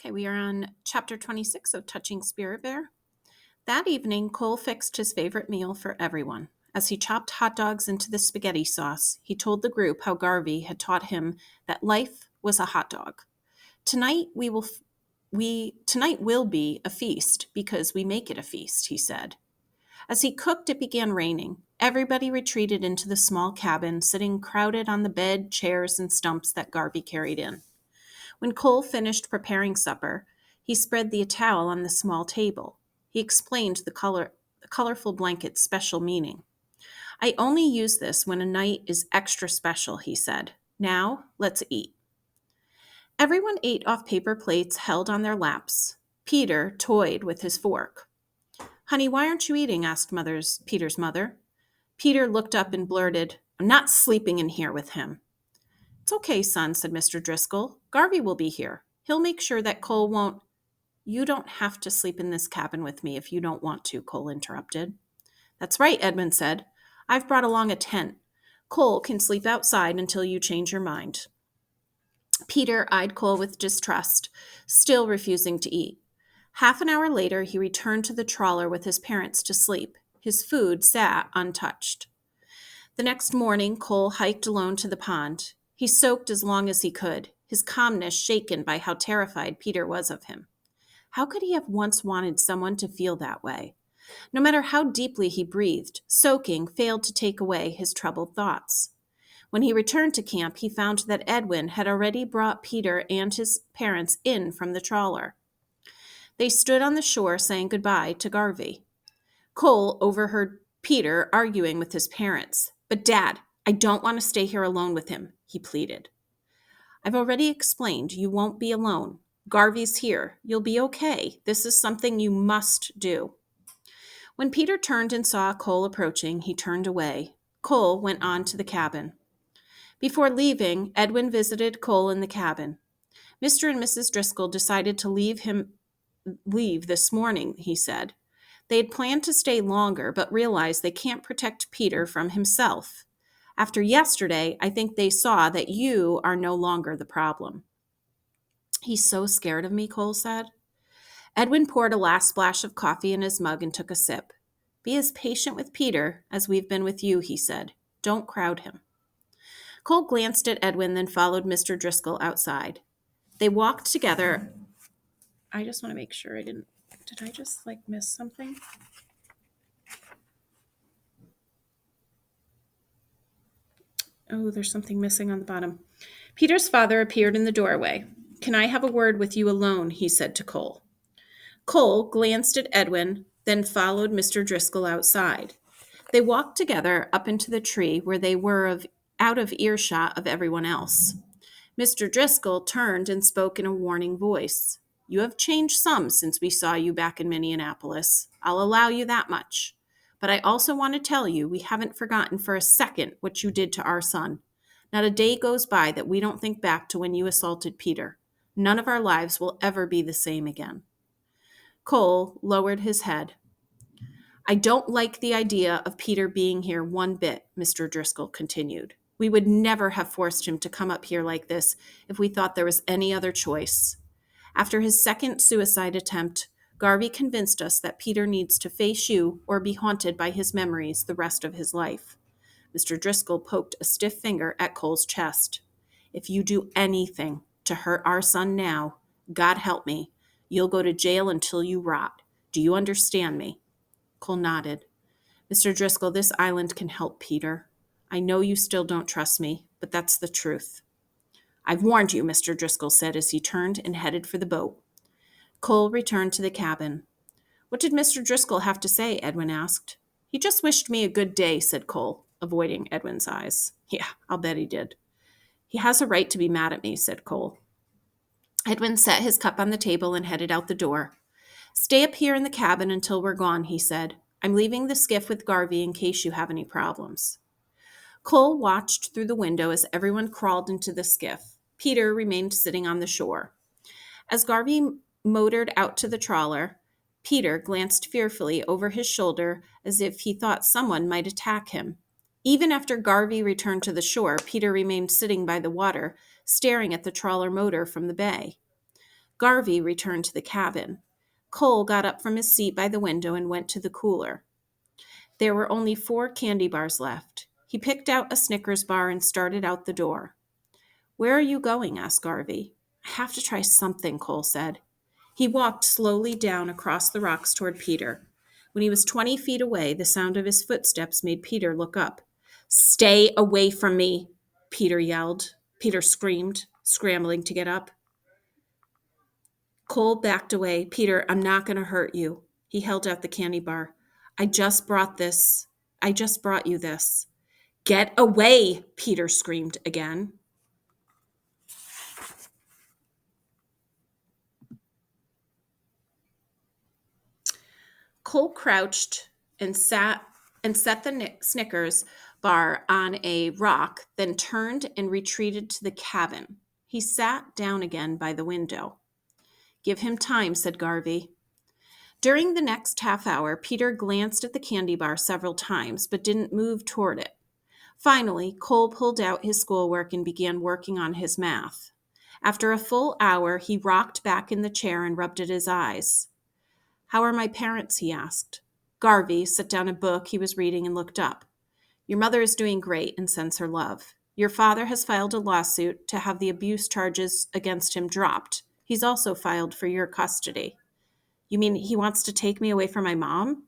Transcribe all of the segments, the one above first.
Okay, we are on chapter 26 of Touching Spirit Bear. That evening, Cole fixed his favorite meal for everyone. As he chopped hot dogs into the spaghetti sauce, he told the group how Garvey had taught him that life was a hot dog. Tonight tonight will be a feast because we make it a feast, he said. As he cooked, it began raining. Everybody retreated into the small cabin, sitting crowded on the bed, chairs, and stumps that Garvey carried in. When Cole finished preparing supper, he spread the towel on the small table. He explained the colorful blanket's special meaning. I only use this when a night is extra special, he said. Now, let's eat. Everyone ate off paper plates held on their laps. Peter toyed with his fork. Honey, why aren't you eating? Asked Peter's mother. Peter looked up and blurted, I'm not sleeping in here with him. It's okay, son, said Mr. Driscoll. Garvey will be here. He'll make sure that Cole won't. You don't have to sleep in this cabin with me if you don't want to, Cole interrupted. That's right, Edmund said. I've brought along a tent. Cole can sleep outside until you change your mind. Peter eyed Cole with distrust, still refusing to eat. Half an hour later, he returned to the trawler with his parents to sleep. His food sat untouched. The next morning, Cole hiked alone to the pond. He soaked as long as he could, his calmness shaken by how terrified Peter was of him. How could he have once wanted someone to feel that way? No matter how deeply he breathed, soaking failed to take away his troubled thoughts. When he returned to camp, he found that Edwin had already brought Peter and his parents in from the trawler. They stood on the shore saying goodbye to Garvey. Cole overheard Peter arguing with his parents. But Dad, I don't want to stay here alone with him, he pleaded. I've already explained you won't be alone. Garvey's here. You'll be okay. This is something you must do. When Peter turned and saw Cole approaching, he turned away. Cole went on to the cabin. Before leaving, Edwin visited Cole in the cabin. Mr. and Mrs. Driscoll decided to leave this morning, he said. They had planned to stay longer, but realized they can't protect Peter from himself. After yesterday, I think they saw that you are no longer the problem. He's so scared of me, Cole said. Edwin poured a last splash of coffee in his mug and took a sip. Be as patient with Peter as we've been with you, he said. Don't crowd him. Cole glanced at Edwin, then followed Mr. Driscoll outside. They walked together. I just want to make sure did I just miss something? Oh, there's something missing on the bottom. Peter's father appeared in the doorway. Can I have a word with you alone? He said to Cole. Cole glanced at Edwin, then followed Mr. Driscoll outside. They walked together up into the tree where they were out of earshot of everyone else. Mr. Driscoll turned and spoke in a warning voice. You have changed some since we saw you back in Minneapolis. I'll allow you that much. But I also want to tell you we haven't forgotten for a second what you did to our son. Not a day goes by that we don't think back to when you assaulted Peter. None of our lives will ever be the same again. Cole lowered his head. I don't like the idea of Peter being here one bit, Mr. Driscoll continued. We would never have forced him to come up here like this if we thought there was any other choice. After his second suicide attempt, Garvey convinced us that Peter needs to face you or be haunted by his memories the rest of his life. Mr. Driscoll poked a stiff finger at Cole's chest. If you do anything to hurt our son now, God help me, you'll go to jail until you rot. Do you understand me? Cole nodded. Mr. Driscoll, this island can help Peter. I know you still don't trust me, but that's the truth. I've warned you, Mr. Driscoll said as he turned and headed for the boat. Cole returned to the cabin. What did Mr. Driscoll have to say? Edwin asked. He just wished me a good day, said Cole, avoiding Edwin's eyes. Yeah, I'll bet he did. He has a right to be mad at me, said Cole. Edwin set his cup on the table and headed out the door. Stay up here in the cabin until we're gone, he said. I'm leaving the skiff with Garvey in case you have any problems. Cole watched through the window as everyone crawled into the skiff. Peter remained sitting on the shore. As Garvey motored out to the trawler, Peter glanced fearfully over his shoulder as if he thought someone might attack him. Even after Garvey returned to the shore, Peter remained sitting by the water, staring at the trawler motor from the bay. Garvey returned to the cabin. Cole got up from his seat by the window and went to the cooler. There were only 4 candy bars left. He picked out a Snickers bar and started out the door. "Where are you going?" asked Garvey. "I have to try something," Cole said. He walked slowly down across the rocks toward Peter. When he was 20 feet away, the sound of his footsteps made Peter look up. "Stay away from me," Peter yelled. Peter screamed, scrambling to get up. Cole backed away. "Peter, I'm not going to hurt you." He held out the candy bar. I just brought you this. "Get away," Peter screamed again. Cole crouched and set the Snickers bar on a rock, then turned and retreated to the cabin. He sat down again by the window. "Give him time," said Garvey. During the next half hour, Peter glanced at the candy bar several times, but didn't move toward it. Finally, Cole pulled out his schoolwork and began working on his math. After a full hour, he rocked back in the chair and rubbed at his eyes. "How are my parents?" he asked. Garvey set down a book he was reading and looked up. "Your mother is doing great and sends her love. Your father has filed a lawsuit to have the abuse charges against him dropped. He's also filed for your custody." "You mean he wants to take me away from my mom?"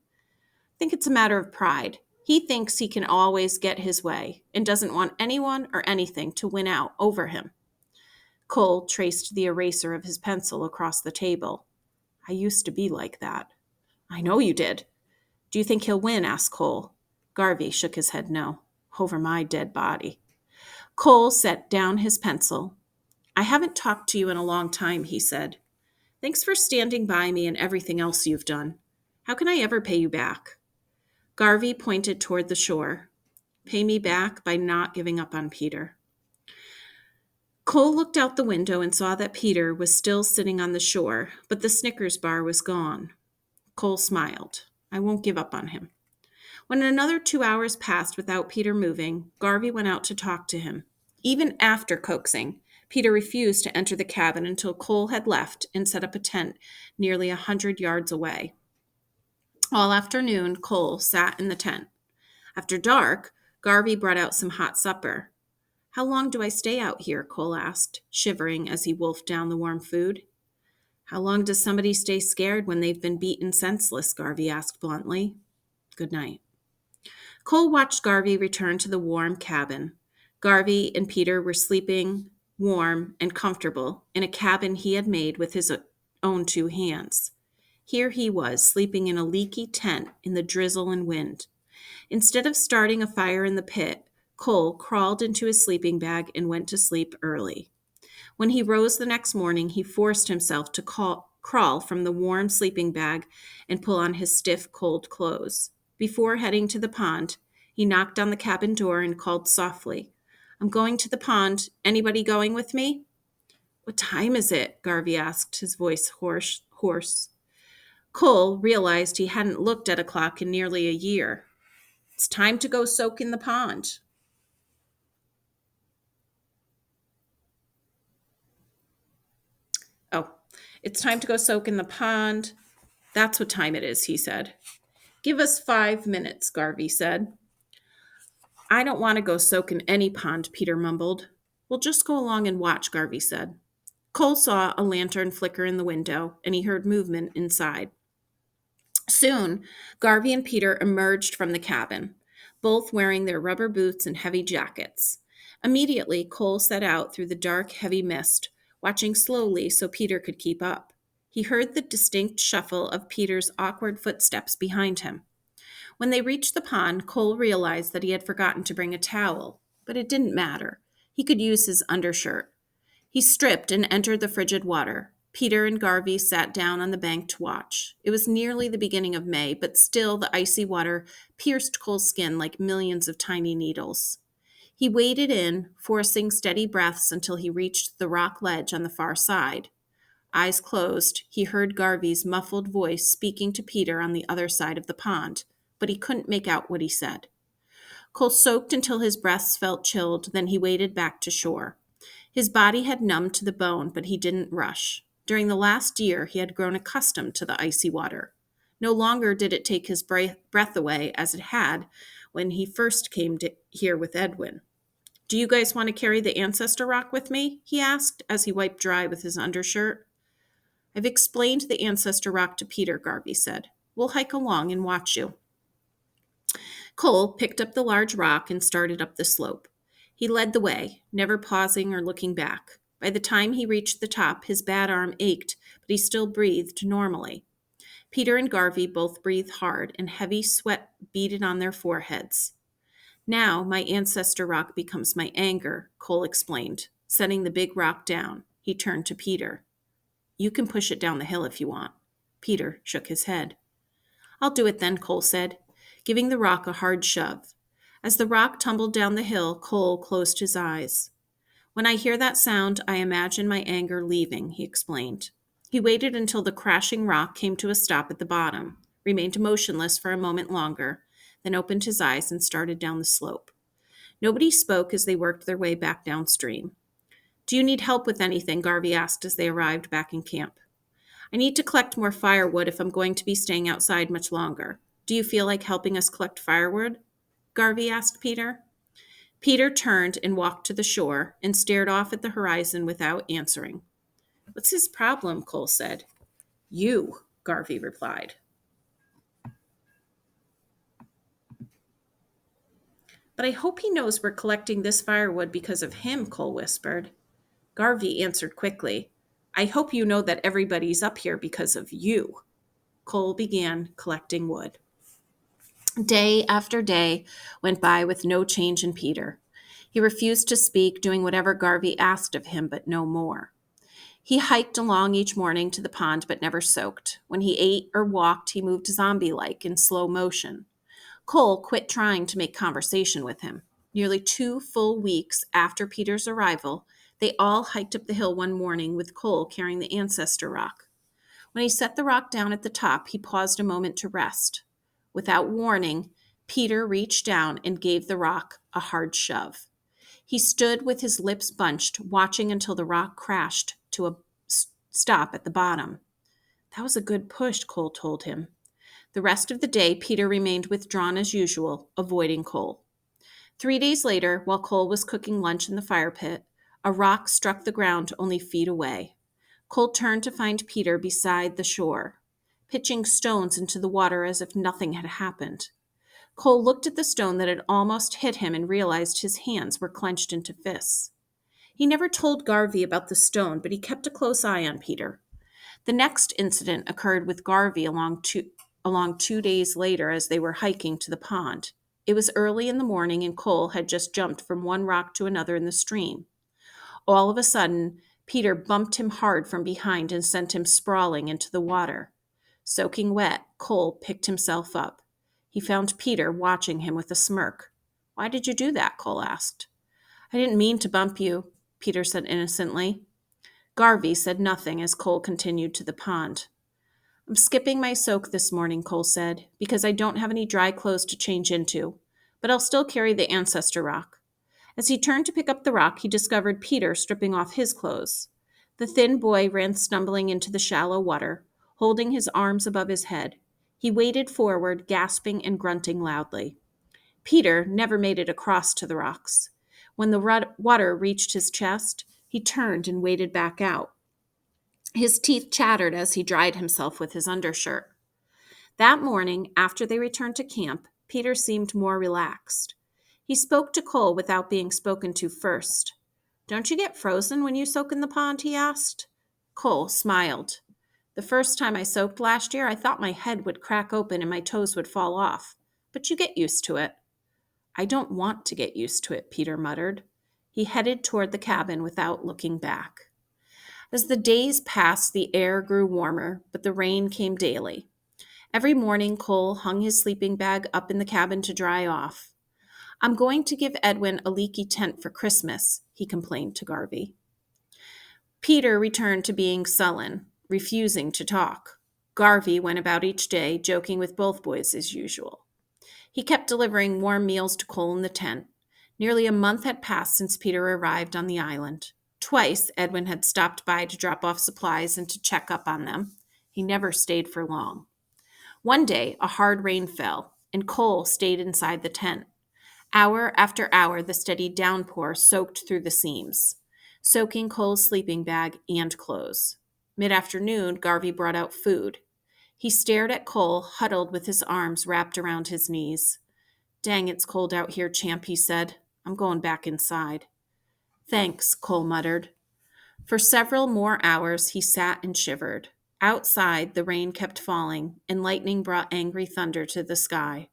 "I think it's a matter of pride. He thinks he can always get his way and doesn't want anyone or anything to win out over him." Cole traced the eraser of his pencil across the table. "I used to be like that." "I know you did." "Do you think he'll win?" asked Cole. Garvey shook his head no. "Over my dead body." Cole set down his pencil. "I haven't talked to you in a long time," he said. "Thanks for standing by me and everything else you've done. How can I ever pay you back?" Garvey pointed toward the shore. "Pay me back by not giving up on Peter." Cole looked out the window and saw that Peter was still sitting on the shore, but the Snickers bar was gone. Cole smiled. "I won't give up on him." When another 2 hours passed without Peter moving, Garvey went out to talk to him. Even after coaxing, Peter refused to enter the cabin until Cole had left and set up a tent nearly 100 yards away. All afternoon, Cole sat in the tent. After dark, Garvey brought out some hot supper. "How long do I stay out here?" Cole asked, shivering as he wolfed down the warm food. "How long does somebody stay scared when they've been beaten senseless?" Garvey asked bluntly. "Good night." Cole watched Garvey return to the warm cabin. Garvey and Peter were sleeping warm and comfortable in a cabin he had made with his own 2 hands. Here he was, sleeping in a leaky tent in the drizzle and wind. Instead of starting a fire in the pit, Cole crawled into his sleeping bag and went to sleep early. When he rose the next morning, he forced himself to crawl from the warm sleeping bag and pull on his stiff, cold clothes. Before heading to the pond, he knocked on the cabin door and called softly, "I'm going to the pond. Anybody going with me?" "What time is it?" Garvey asked, his voice hoarse. Cole realized he hadn't looked at a clock in nearly a year. "It's time to go soak in the pond." "Oh, it's time to go soak in the pond. That's what time it is," he said. "Give us 5 minutes," Garvey said. "I don't want to go soak in any pond," Peter mumbled. "We'll just go along and watch," Garvey said. Cole saw a lantern flicker in the window, and he heard movement inside. Soon, Garvey and Peter emerged from the cabin, both wearing their rubber boots and heavy jackets. Immediately, Cole set out through the dark, heavy mist, watching slowly so Peter could keep up. He heard the distinct shuffle of Peter's awkward footsteps behind him. When they reached the pond, Cole realized that he had forgotten to bring a towel, but it didn't matter. He could use his undershirt. He stripped and entered the frigid water. Peter and Garvey sat down on the bank to watch. It was nearly the beginning of May, but still the icy water pierced Cole's skin like millions of tiny needles. He waded in, forcing steady breaths until he reached the rock ledge on the far side. Eyes closed, he heard Garvey's muffled voice speaking to Peter on the other side of the pond, but he couldn't make out what he said. Cole soaked until his breaths felt chilled, then he waded back to shore. His body had numbed to the bone, but he didn't rush. During the last year, he had grown accustomed to the icy water. No longer did it take his breath away as it had when he first came here with Edwin. "Do you guys want to carry the ancestor rock with me?" he asked as he wiped dry with his undershirt. "I've explained the ancestor rock to Peter," Garvey said. "We'll hike along and watch you." Cole picked up the large rock and started up the slope. He led the way, never pausing or looking back. By the time he reached the top, his bad arm ached, but he still breathed normally. Peter and Garvey both breathed hard, and heavy sweat beaded on their foreheads. "Now my ancestor rock becomes my anger," Cole explained. Setting the big rock down, he turned to Peter. "You can push it down the hill if you want." Peter shook his head. "I'll do it then," Cole said, giving the rock a hard shove. As the rock tumbled down the hill, Cole closed his eyes. "When I hear that sound, I imagine my anger leaving," he explained. He waited until the crashing rock came to a stop at the bottom, remained motionless for a moment longer, then opened his eyes and started down the slope. Nobody spoke as they worked their way back downstream. "Do you need help with anything?" Garvey asked as they arrived back in camp. "I need to collect more firewood if I'm going to be staying outside much longer. Do you feel like helping us collect firewood?" Garvey asked Peter. Peter turned and walked to the shore and stared off at the horizon without answering. "What's his problem?" Cole said. "You," Garvey replied. "But I hope he knows we're collecting this firewood because of him," Cole whispered. Garvey answered quickly, "I hope you know that everybody's up here because of you." Cole began collecting wood. Day after day went by with no change in Peter. He refused to speak, doing whatever Garvey asked of him, but no more. He hiked along each morning to the pond, but never soaked. When he ate or walked, he moved zombie-like in slow motion. Cole quit trying to make conversation with him. Nearly 2 full weeks after Peter's arrival, they all hiked up the hill one morning with Cole carrying the ancestor rock. When he set the rock down at the top, he paused a moment to rest. Without warning, Peter reached down and gave the rock a hard shove. He stood with his lips bunched, watching until the rock crashed to a stop at the bottom. "That was a good push," Cole told him. The rest of the day, Peter remained withdrawn as usual, avoiding Cole. 3 days later, while Cole was cooking lunch in the fire pit, a rock struck the ground only feet away. Cole turned to find Peter beside the shore, pitching stones into the water as if nothing had happened. Cole looked at the stone that had almost hit him and realized his hands were clenched into fists. He never told Garvey about the stone, but he kept a close eye on Peter. The next incident occurred with Garvey along 2 days later as they were hiking to the pond. It was early in the morning and Cole had just jumped from one rock to another in the stream. All of a sudden, Peter bumped him hard from behind and sent him sprawling into the water. Soaking wet, Cole picked himself up. He found Peter watching him with a smirk. "Why did you do that?" Cole asked. "I didn't mean to bump you," Peter said innocently. Garvey said nothing as Cole continued to the pond. "I'm skipping my soak this morning," Cole said, "because I don't have any dry clothes to change into, but I'll still carry the ancestor rock." As he turned to pick up the rock, he discovered Peter stripping off his clothes. The thin boy ran stumbling into the shallow water, holding his arms above his head. He waded forward, gasping and grunting loudly. Peter never made it across to the rocks. When the water reached his chest, he turned and waded back out. His teeth chattered as he dried himself with his undershirt. That morning, after they returned to camp, Peter seemed more relaxed. He spoke to Cole without being spoken to first. "Don't you get frozen when you soak in the pond?" he asked. Cole smiled. "The first time I soaked last year, I thought my head would crack open and my toes would fall off. But you get used to it." "I don't want to get used to it," Peter muttered. He headed toward the cabin without looking back. As the days passed, the air grew warmer, but the rain came daily. Every morning, Cole hung his sleeping bag up in the cabin to dry off. "I'm going to give Edwin a leaky tent for Christmas," he complained to Garvey. Peter returned to being sullen, refusing to talk. Garvey went about each day, joking with both boys as usual. He kept delivering warm meals to Cole in the tent. Nearly a month had passed since Peter arrived on the island. Twice, Edwin had stopped by to drop off supplies and to check up on them. He never stayed for long. One day, a hard rain fell, and Cole stayed inside the tent. Hour after hour, the steady downpour soaked through the seams, soaking Cole's sleeping bag and clothes. Mid-afternoon, Garvey brought out food. He stared at Cole, huddled with his arms wrapped around his knees. "Dang, it's cold out here, champ," he said. "I'm going back inside." "Thanks," Cole muttered. For several more hours, he sat and shivered. Outside, the rain kept falling, and lightning brought angry thunder to the sky.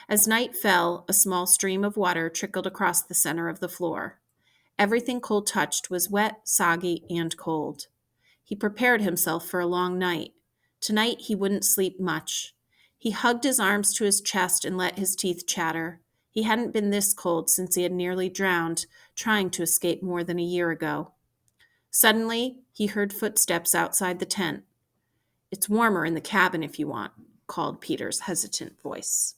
As night fell, a small stream of water trickled across the center of the floor. Everything Cole touched was wet, soggy, and cold. He prepared himself for a long night. Tonight he wouldn't sleep much. He hugged his arms to his chest and let his teeth chatter. He hadn't been this cold since he had nearly drowned, trying to escape more than a year ago. Suddenly, he heard footsteps outside the tent. "It's warmer in the cabin if you want," called Peter's hesitant voice.